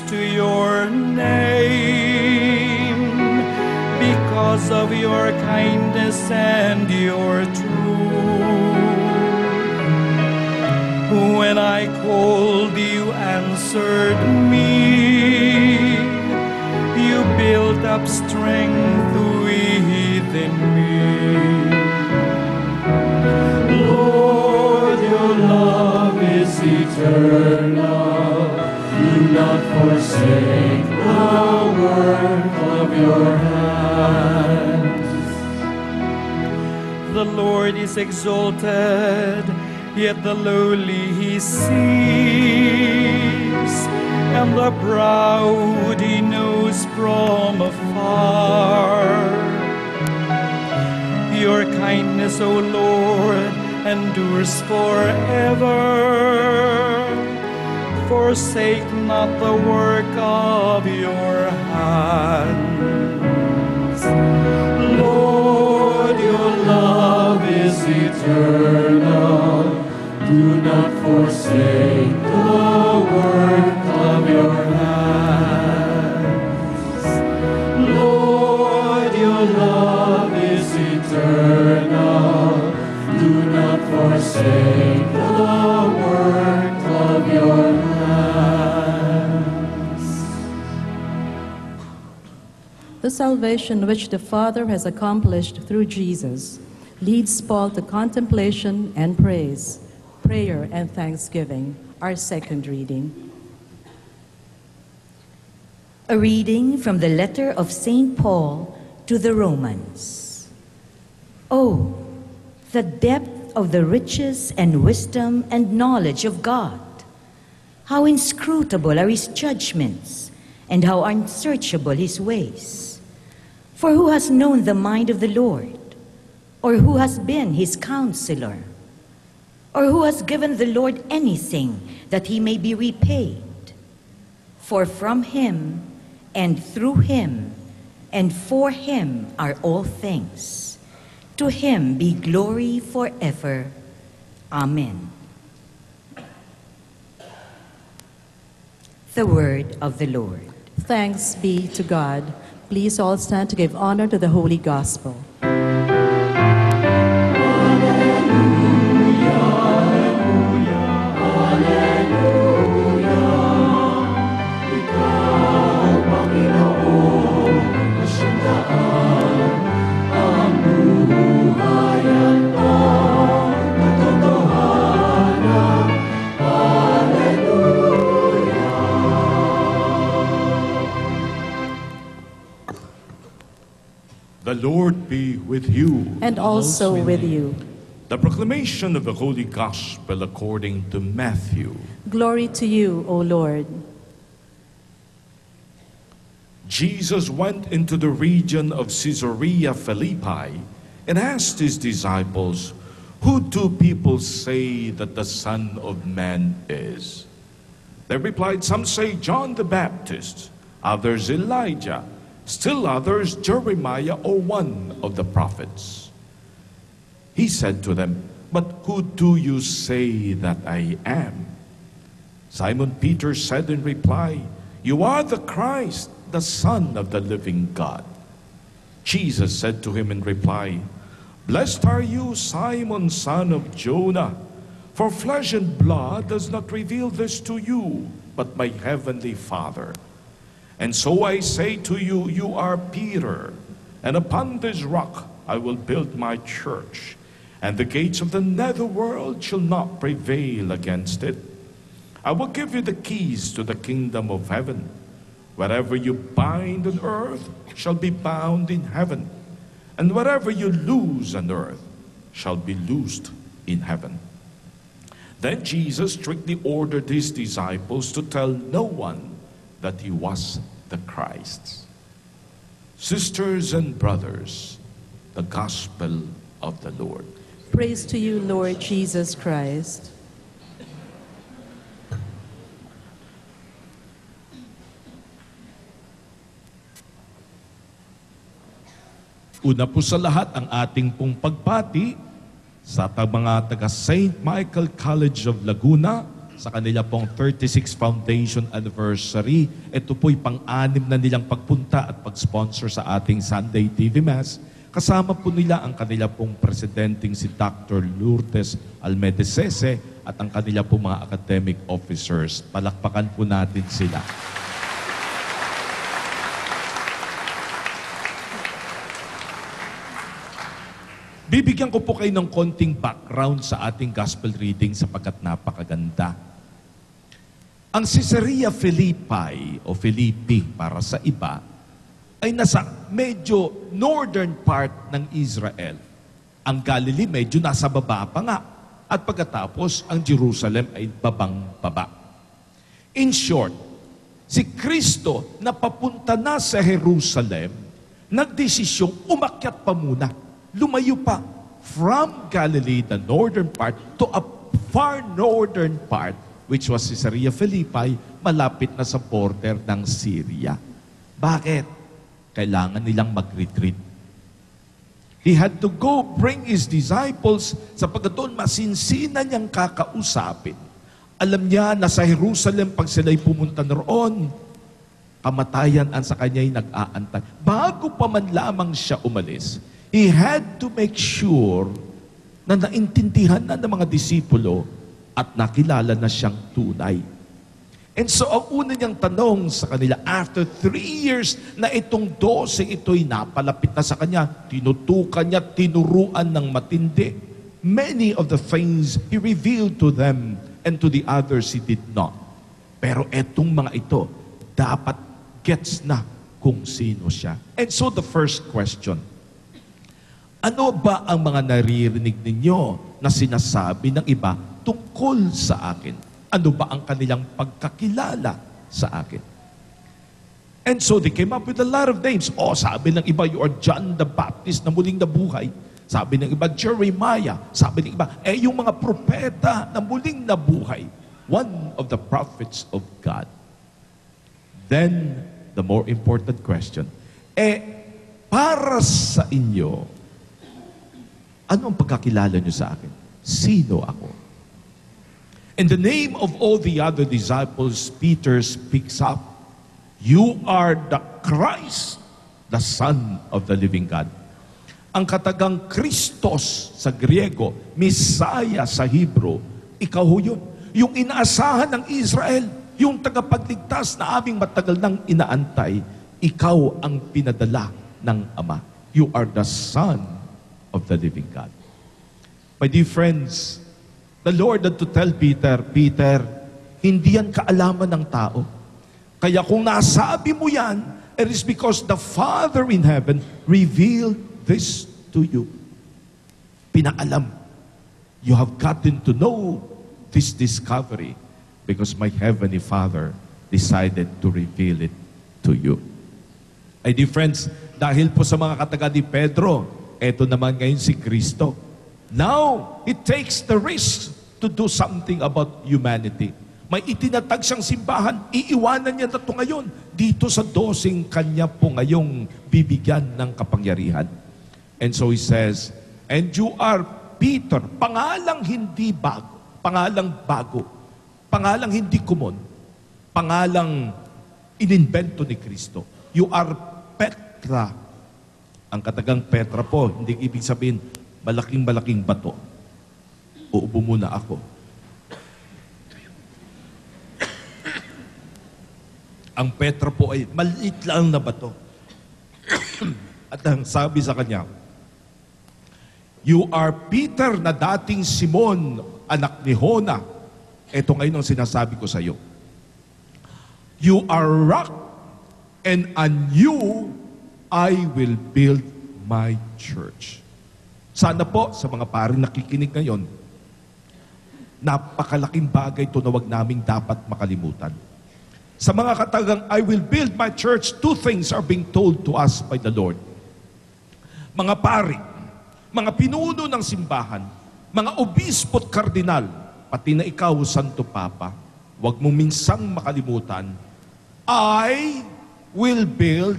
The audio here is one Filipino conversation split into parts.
to your name, because of your kindness and your truth. When I called, you answered me. You built up strength within me. Lord, your love is eternal. Do not forsake the work of your hands. The Lord is exalted, yet the lowly he sees, and the proud he knows from afar. Your kindness, O Lord, endures forever. Forsake not the work of your hands. Lord, your love is eternal. Do not forsake the work of your hands. Lord, your love is eternal. Do not forsake the work of your hands. The salvation which the Father has accomplished through Jesus leads Paul to contemplation and praise, prayer and thanksgiving. Our second reading. A reading from the letter of St. Paul to the Romans. Oh, the depth of the riches and wisdom and knowledge of God! How inscrutable are his judgments, and how unsearchable his ways! For who has known the mind of the Lord? Or who has been his counselor? Or who has given the Lord anything that he may be repaid? For from him, and through him, and for him are all things. To him be glory forever. Amen. The word of the Lord. Thanks be to God. Please all stand to give honor to the Holy Gospel. The Lord be with you. And also with you. The proclamation of the Holy Gospel according to Matthew. Glory to you, O Lord. Jesus went into the region of Caesarea Philippi and asked his disciples, "Who do people say that the Son of Man is?" They replied, "Some say John the Baptist, others Elijah, still others Jeremiah or one of the prophets." He said to them, "But who do you say that I am?" Simon Peter said in reply, "You are the Christ, the Son of the living God." Jesus said to him in reply, "Blessed are you, Simon, son of Jonah, for flesh and blood does not reveal this to you, but my heavenly Father. And so I say to you, you are Peter, and upon this rock I will build my church, and the gates of the netherworld shall not prevail against it. I will give you the keys to the kingdom of heaven. Whatever you bind on earth shall be bound in heaven, and whatever you loose on earth shall be loosed in heaven." Then Jesus strictly ordered his disciples to tell no one that he was the Christ. Sisters and brothers, the Gospel of the Lord. Praise to you, Lord Jesus Christ. Una po sa lahat ang ating pong pagpati sa mga taga St. Michael College of Laguna, sa kanila pong 36 Foundation Anniversary. Ito po'y pang-anim na nilang pagpunta at pag-sponsor sa ating Sunday TV Mass. Kasama po nila ang kanila pong presidenteng si Dr. Lourdes Almedesese at ang kanila pong mga academic officers. Palakpakan po natin sila. Bibigyan ko po kayo ng konting background sa ating gospel reading sapagkat napakaganda. Ang Caesarea Philippi o Philippi para sa iba ay nasa medyo northern part ng Israel. Ang Galilee medyo nasa baba pa nga. At pagkatapos, ang Jerusalem ay babang-baba. In short, si Kristo na papunta na sa Jerusalem, nagdesisyong umakyat pa muna. Lumayo pa from Galilee, the northern part, to a far northern part, which was Caesarea Philippi, malapit na sa border ng Syria. Bakit? Kailangan nilang mag-retreat. He had to go bring his disciples sapagkat doon masinsina niyang kakausapin. Alam niya na sa Jerusalem, pag sila'y pumunta na roon, kamatayan ang sa kanya'y nag-aantay. Bago pa man lamang siya umalis, he had to make sure na naintindihan na ng mga disipulo at nakilala na siyang tunay. And so, ang una niyang tanong sa kanila, after 3 years na itong 12 ito'y napalapit na sa kanya, tinutukan niya, tinuruan ng matindi. Many of the things he revealed to them and to the others he did not. Pero etong mga ito, dapat gets na kung sino siya. And so, the first question, ano ba ang mga naririnig ninyo na sinasabi ng iba tungkol sa akin? Ano ba ang kanilang pagkakilala sa akin? And so they came up with a lot of names. Sabi ng iba, you are John the Baptist na muling nabuhay. Sabi ng iba, Jeremiah. Sabi ng iba, yung mga propeta na muling nabuhay. One of the prophets of God. Then, the more important question, para sa inyo, ano ang pagkakilala nyo sa akin? Sino ako? In the name of all the other disciples, Peter speaks up. You are the Christ, the Son of the living God. Ang katagang Christos sa Griego, Messiah sa Hebrew, ikaw yun. Yung inaasahan ng Israel, yung tagapagligtas na aming matagal nang inaantay, ikaw ang pinadala ng Ama. You are the Son of the living God. My dear friends, the Lord had to tell Peter, Peter, hindi yan kaalaman ng tao. Kaya kung nasabi mo yan, it is because the Father in heaven revealed this to you. Pinaalam. You have gotten to know this discovery because my Heavenly Father decided to reveal it to you. My dear friends, dahil po sa mga kataga ni Pedro, eto naman ngayon si Kristo. Now, it takes the risk to do something about humanity. May itinatag siyang simbahan, iiwanan niya na ito ngayon. Dito sa 12 kanya po ngayong bibigyan ng kapangyarihan. And so he says, and you are Peter, pangalang hindi bago, pangalang bago, pangalang hindi common, pangalang inimbento ni Kristo. You are Petra. Ang katagang Petra po, hindi ibig sabihin, malaking-malaking bato. Uupo muna ako. Ang Petra po ay maliit lang na bato. At ang sabi sa kanya, you are Peter na dating Simon, anak ni Jona. Ito ngayon ang sinasabi ko sa iyo. You are rock, and on you I will build my church. Sana po sa mga paring nakikinig ngayon, napakalaking bagay ito na wag naming dapat makalimutan. Sa mga katagang, I will build my church, 2 things are being told to us by the Lord. Mga pari, mga pinuno ng simbahan, mga obispo at kardinal, pati na ikaw, Santo Papa, wag mo minsang makalimutan, I will build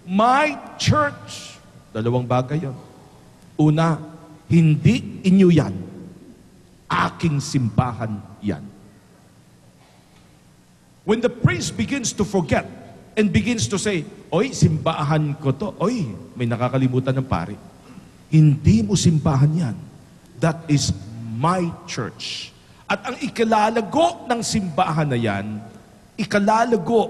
my church. 2 bagay yun. Una, hindi inyo yan. Aking simbahan yan. When the priest begins to forget and begins to say, oy, simbahan ko to. Oy, may nakakalimutan ng pari. Hindi mo simbahan yan. That is my church. At ang ikalalago ng simbahan na yan, ikalalago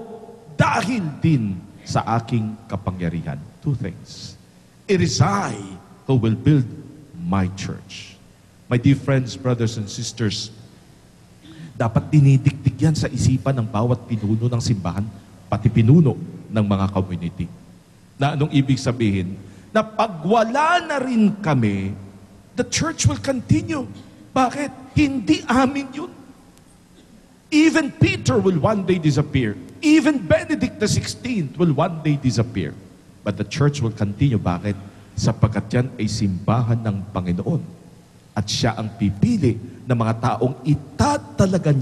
dahil din sa aking kapangyarihan. Two things. It is I who will build my church. My dear friends, brothers and sisters, dapat dinidikdik yan sa isipan ng bawat pinuno ng simbahan, pati pinuno ng mga community. Na anong ibig sabihin? Na pag wala na rin kami, the church will continue. Bakit? Hindi amin yun. Even Peter will one day disappear. Even Benedict XVI will one day disappear. But the church will continue. Bakit? Sapagkat yan ay simbahan ng Panginoon. At siya ang pipili ng mga taong itatalaga